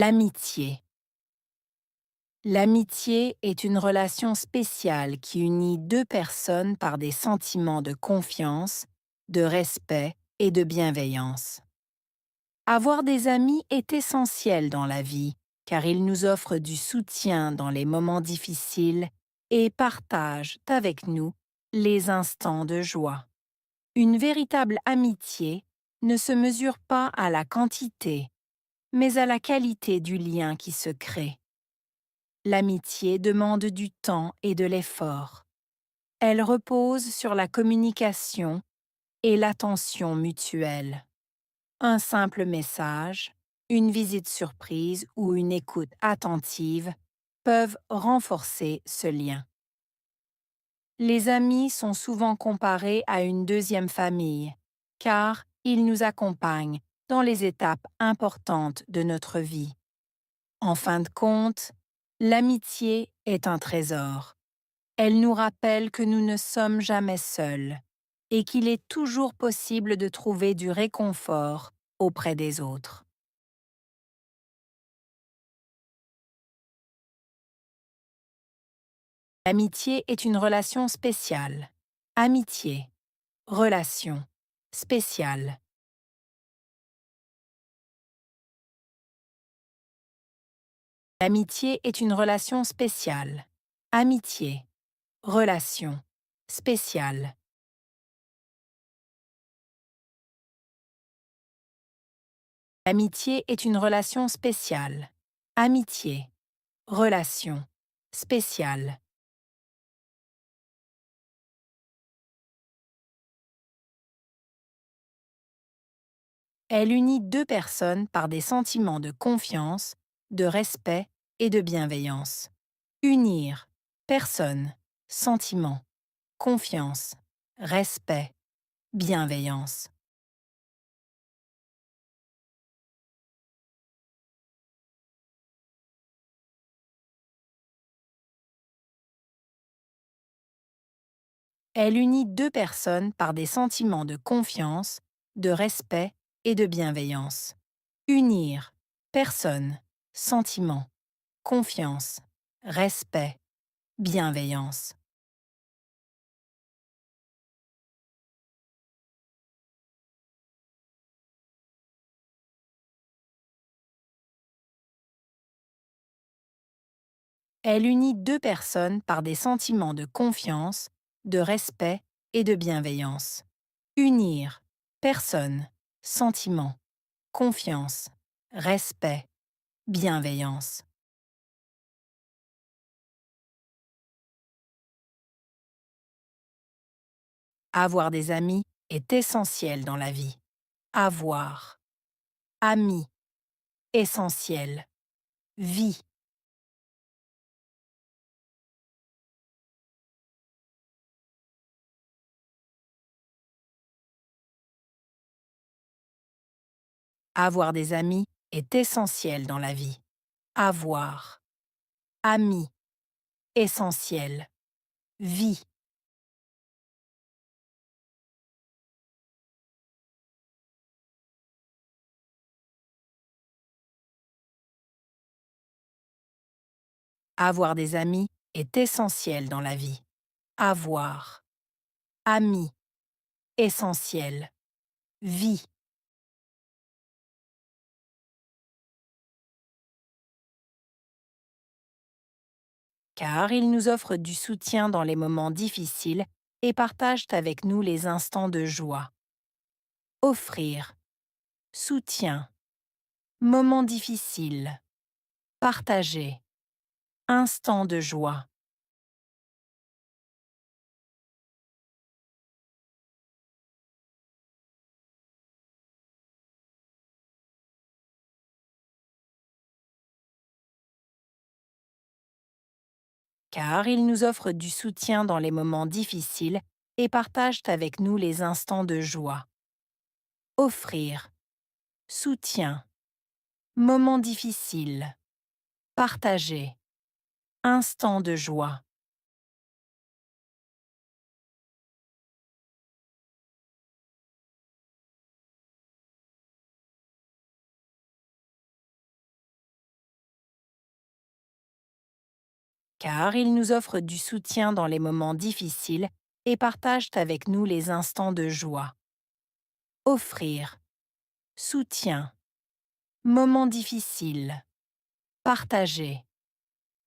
L'amitié. L'amitié est une relation spéciale qui unit deux personnes par des sentiments de confiance, de respect et de bienveillance. Avoir des amis est essentiel dans la vie, car ils nous offrent du soutien dans les moments difficiles et partagent avec nous les instants de joie. Une véritable amitié ne se mesure pas à la quantité, mais à la qualité du lien qui se crée. L'amitié demande du temps et de l'effort. Elle repose sur la communication et l'attention mutuelle. Un simple message, une visite surprise ou une écoute attentive peuvent renforcer ce lien. Les amis sont souvent comparés à une deuxième famille, car ils nous accompagnent dans les étapes importantes de notre vie. En fin de compte, l'amitié est un trésor. Elle nous rappelle que nous ne sommes jamais seuls et qu'il est toujours possible de trouver du réconfort auprès des autres. L'amitié est une relation spéciale. Amitié, relation, spéciale. L'amitié est une relation spéciale. Amitié, relation, spéciale. L'amitié est une relation spéciale. Amitié, relation, spéciale. Elle unit deux personnes par des sentiments de confiance, de respect et de bienveillance. Unir personne, sentiment, confiance, respect, bienveillance. Elle unit deux personnes par des sentiments de confiance, de respect et de bienveillance. Unir personne, sentiment, confiance, respect, bienveillance. Elle unit deux personnes par des sentiments de confiance, de respect et de bienveillance. Unir personne, sentiment, confiance, respect, bienveillance. Avoir des amis est essentiel dans la vie. Avoir. Amis. Essentiel. Vie. Avoir des amis est essentiel dans la vie. Avoir. Amis. Essentiel. Vie. Avoir des amis est essentiel dans la vie. Avoir. Amis. Essentiel. Vie. Car ils nous offrent du soutien dans les moments difficiles et partagent avec nous les instants de joie. Offrir. Soutien. Moments difficiles. Partager. Instant de joie. Car ils nous offrent du soutien dans les moments difficiles et partagent avec nous les instants de joie. Offrir. Soutien. Moments difficiles. Partager. Instant de joie. car ils nous offrent du soutien dans les moments difficiles et partagent avec nous les instants de joie. Offrir, soutien, moments difficiles, partager,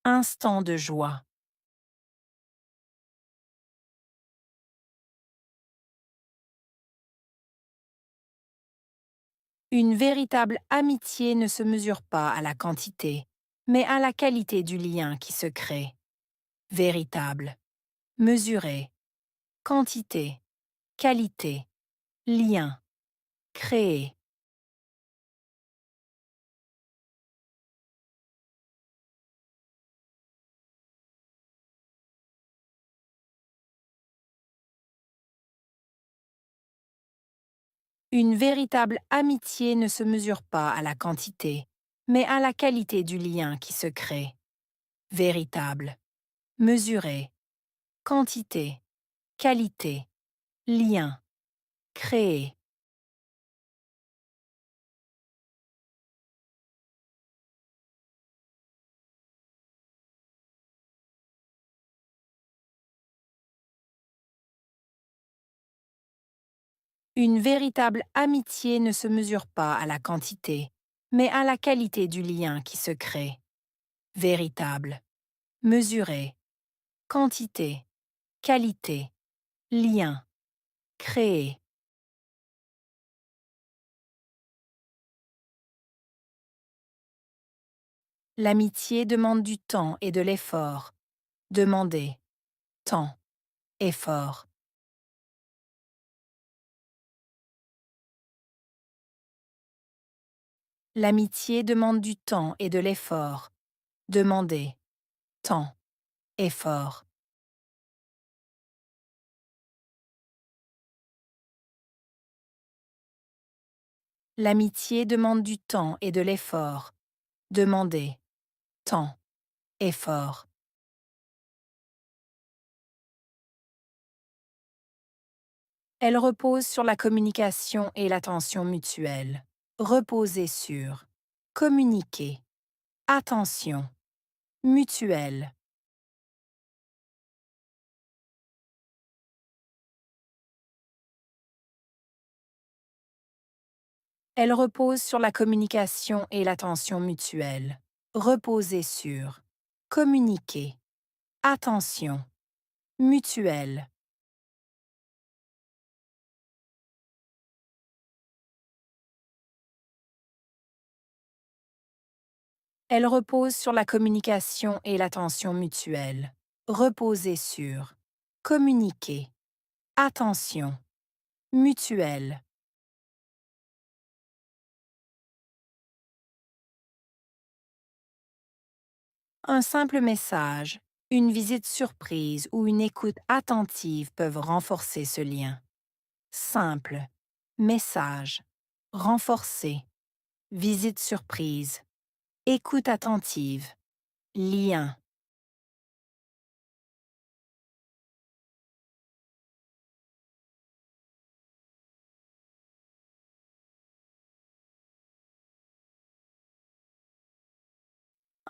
instant de joie. Une véritable amitié ne se mesure pas à la quantité, mais à la qualité du lien qui se crée. Véritable, mesuré, quantité, qualité, lien, créé. Une véritable amitié ne se mesure pas à la quantité, mais à la qualité du lien qui se crée. Véritable, mesuré, quantité, qualité, lien, créé. Une véritable amitié ne se mesure pas à la quantité, mais à la qualité du lien qui se crée. Véritable, mesuré, quantité, qualité, lien, créé. L'amitié demande du temps et de l'effort. Demander, temps, effort. L'amitié demande du temps et de l'effort. Demander, temps, effort. L'amitié demande du temps et de l'effort. Demander, temps, effort. Elle repose sur la communication et l'attention mutuelle. Reposer sur. Communiquer. Attention. Mutuelle. Elle repose sur la communication et l'attention mutuelle. Reposer sur. Communiquer. Attention. Mutuelle. Elle repose sur la communication et l'attention mutuelle. Reposer sur. Communiquer. Attention. Mutuelle. Un simple message, une visite surprise ou une écoute attentive peuvent renforcer ce lien. Simple. Message. Renforcer. Visite surprise. Écoute attentive. Lien.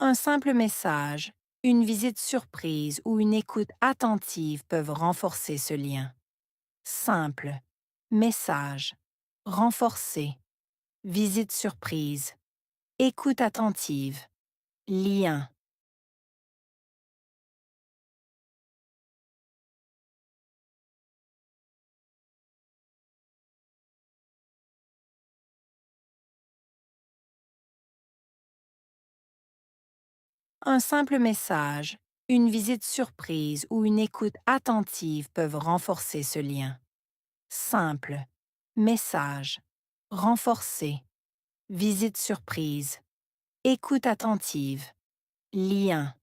Un simple message, une visite surprise ou une écoute attentive peuvent renforcer ce lien. Simple. Message. Renforcer. Visite surprise. Écoute attentive. Lien. Un simple message, une visite surprise ou une écoute attentive peuvent renforcer ce lien. Simple. Message. Renforcer. Visite surprise. Écoute attentive. Lien.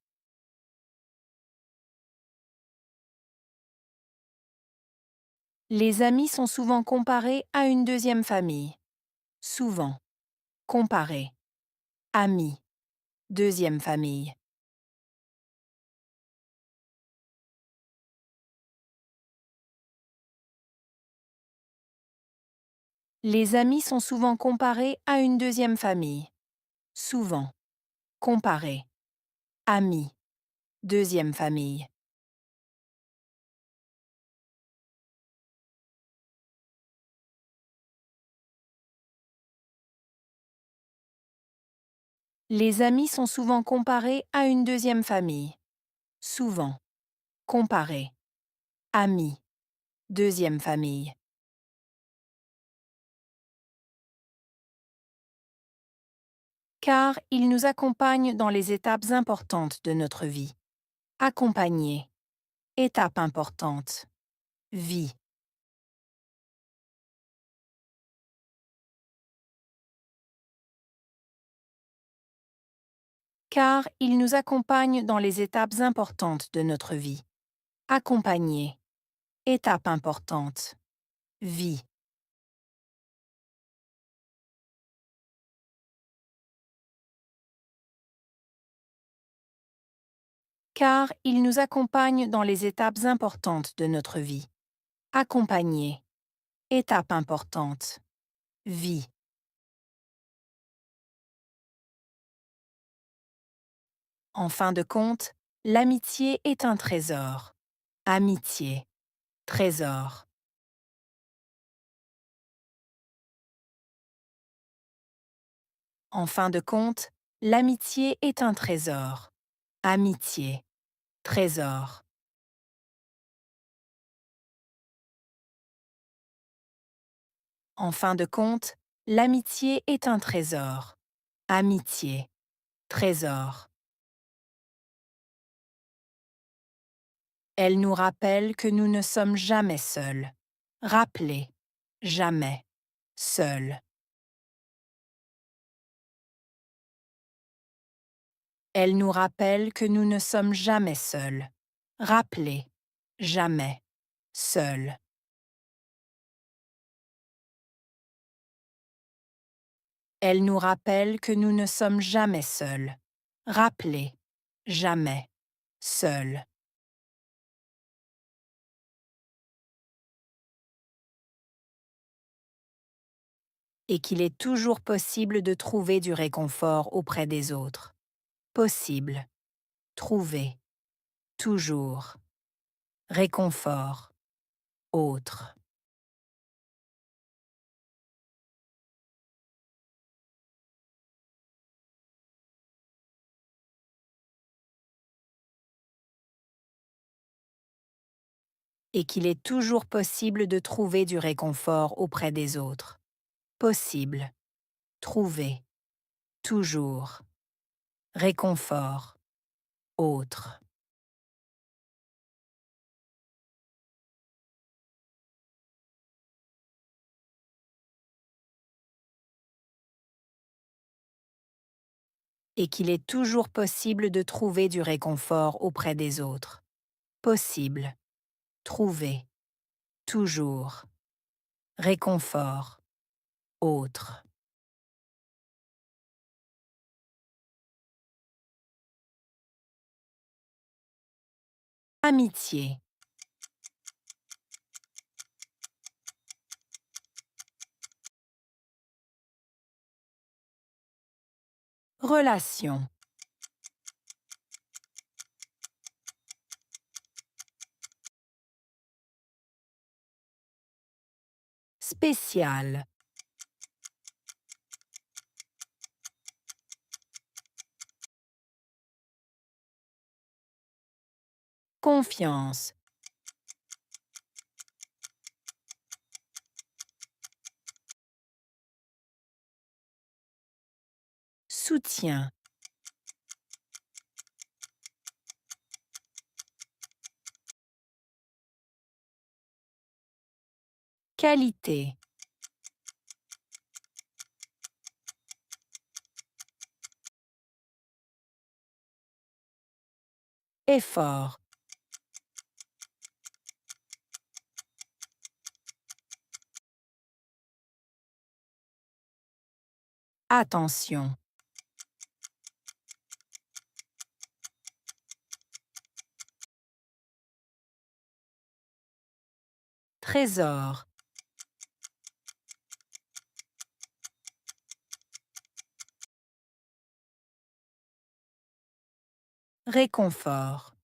Les amis sont souvent comparés à une deuxième famille. Souvent. Comparés. Amis. Deuxième famille. Les amis sont souvent comparés à une deuxième famille. Souvent. Comparés. Amis. Deuxième famille. Les amis sont souvent comparés à une deuxième famille. Souvent. Comparés. Amis. Deuxième famille. Car ils nous accompagnent dans les étapes importantes de notre vie. Accompagner. Étape importante. Vie. Car ils nous accompagnent dans les étapes importantes de notre vie. Accompagner. Étape importante. Vie. Car ils nous accompagnent dans les étapes importantes de notre vie. Accompagner. Étape importante. Vie. En fin de compte, l'amitié est un trésor. Amitié. Trésor. En fin de compte, l'amitié est un trésor. Amitié. Trésor. En fin de compte, l'amitié est un trésor. Amitié. Trésor. Elle nous rappelle que nous ne sommes jamais seuls. Rappelez. Jamais. Seuls. Elle nous rappelle que nous ne sommes jamais seuls. Rappelez. Jamais. Seuls. Elle nous rappelle que nous ne sommes jamais seuls. Rappelez. Jamais. Seuls. Et qu'il est toujours possible de trouver du réconfort auprès des autres. Possible. Trouver. Toujours. Réconfort. Autre. Et qu'il est toujours possible de trouver du réconfort auprès des autres. Possible. Trouver. Toujours. Réconfort. Autre. Et qu'il est toujours possible de trouver du réconfort auprès des autres. Possible. Trouver. Toujours. Réconfort. Autre. Amitié. Relation. Spécial. Confiance. Soutien. Qualité. Effort. Attention. Trésor. Réconfort.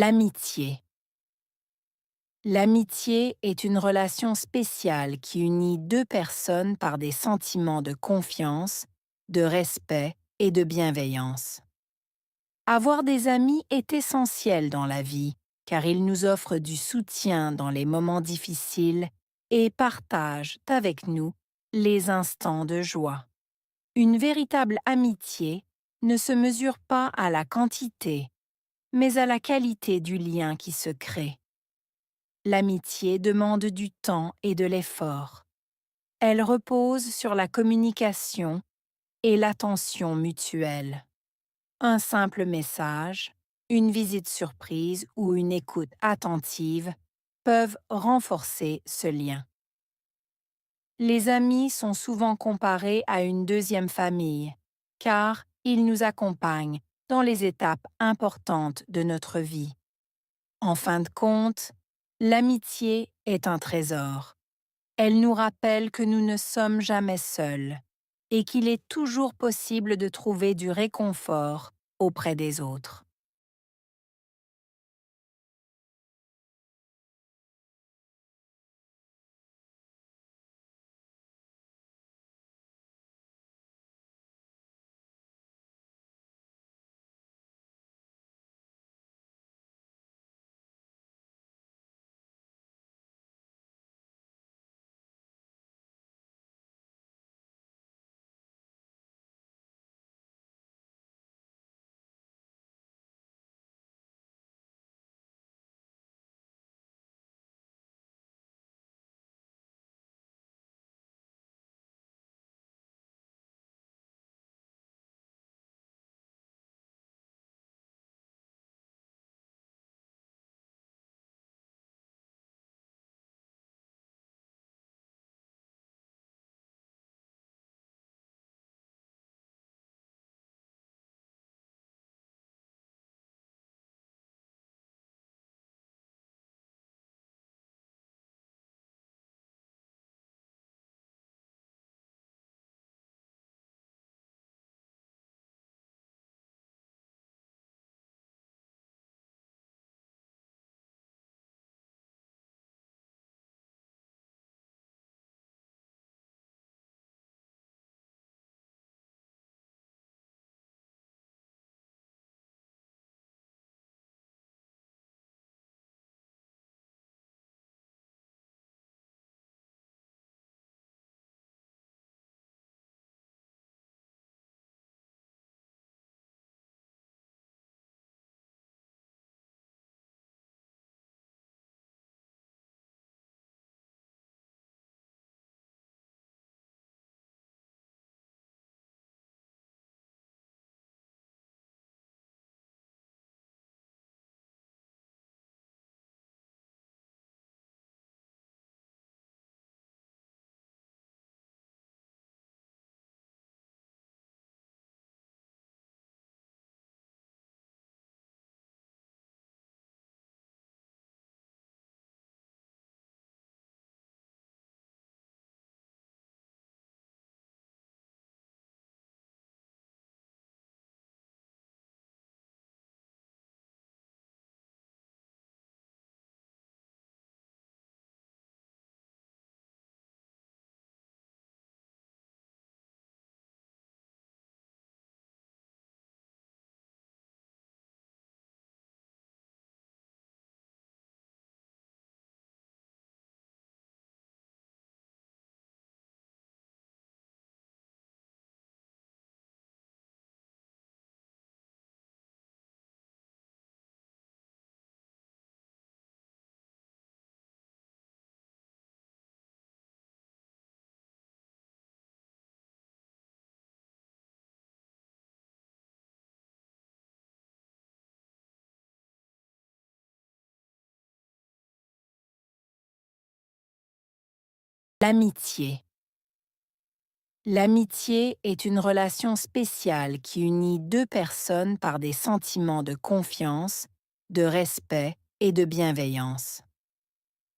L'amitié. L'amitié est une relation spéciale qui unit deux personnes par des sentiments de confiance, de respect et de bienveillance. Avoir des amis est essentiel dans la vie, car ils nous offrent du soutien dans les moments difficiles et partagent avec nous les instants de joie. Une véritable amitié ne se mesure pas à la quantité, mais à la qualité du lien qui se crée. L'amitié demande du temps et de l'effort. Elle repose sur la communication et l'attention mutuelle. Un simple message, une visite surprise ou une écoute attentive peuvent renforcer ce lien. Les amis sont souvent comparés à une deuxième famille, car ils nous accompagnent dans les étapes importantes de notre vie. En fin de compte, l'amitié est un trésor. Elle nous rappelle que nous ne sommes jamais seuls et qu'il est toujours possible de trouver du réconfort auprès des autres. L'amitié. L'amitié est une relation spéciale qui unit deux personnes par des sentiments de confiance, de respect et de bienveillance.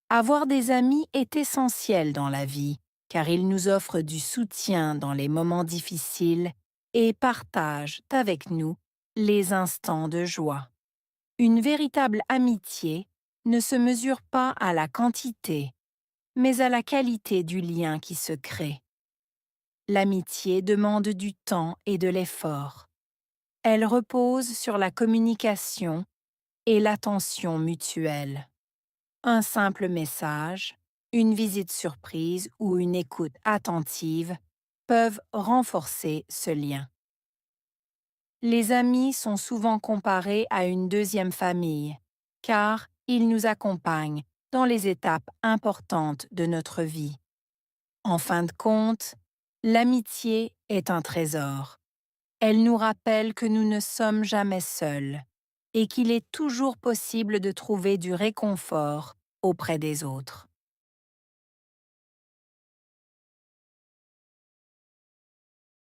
Avoir des amis est essentiel dans la vie, car ils nous offrent du soutien dans les moments difficiles et partagent avec nous les instants de joie. Une véritable amitié ne se mesure pas à la quantité, mais à la qualité du lien qui se crée. L'amitié demande du temps et de l'effort. Elle repose sur la communication et l'attention mutuelle. Un simple message, une visite surprise ou une écoute attentive peuvent renforcer ce lien. Les amis sont souvent comparés à une deuxième famille, car ils nous accompagnent dans les étapes importantes de notre vie. En fin de compte, l'amitié est un trésor. Elle nous rappelle que nous ne sommes jamais seuls et qu'il est toujours possible de trouver du réconfort auprès des autres.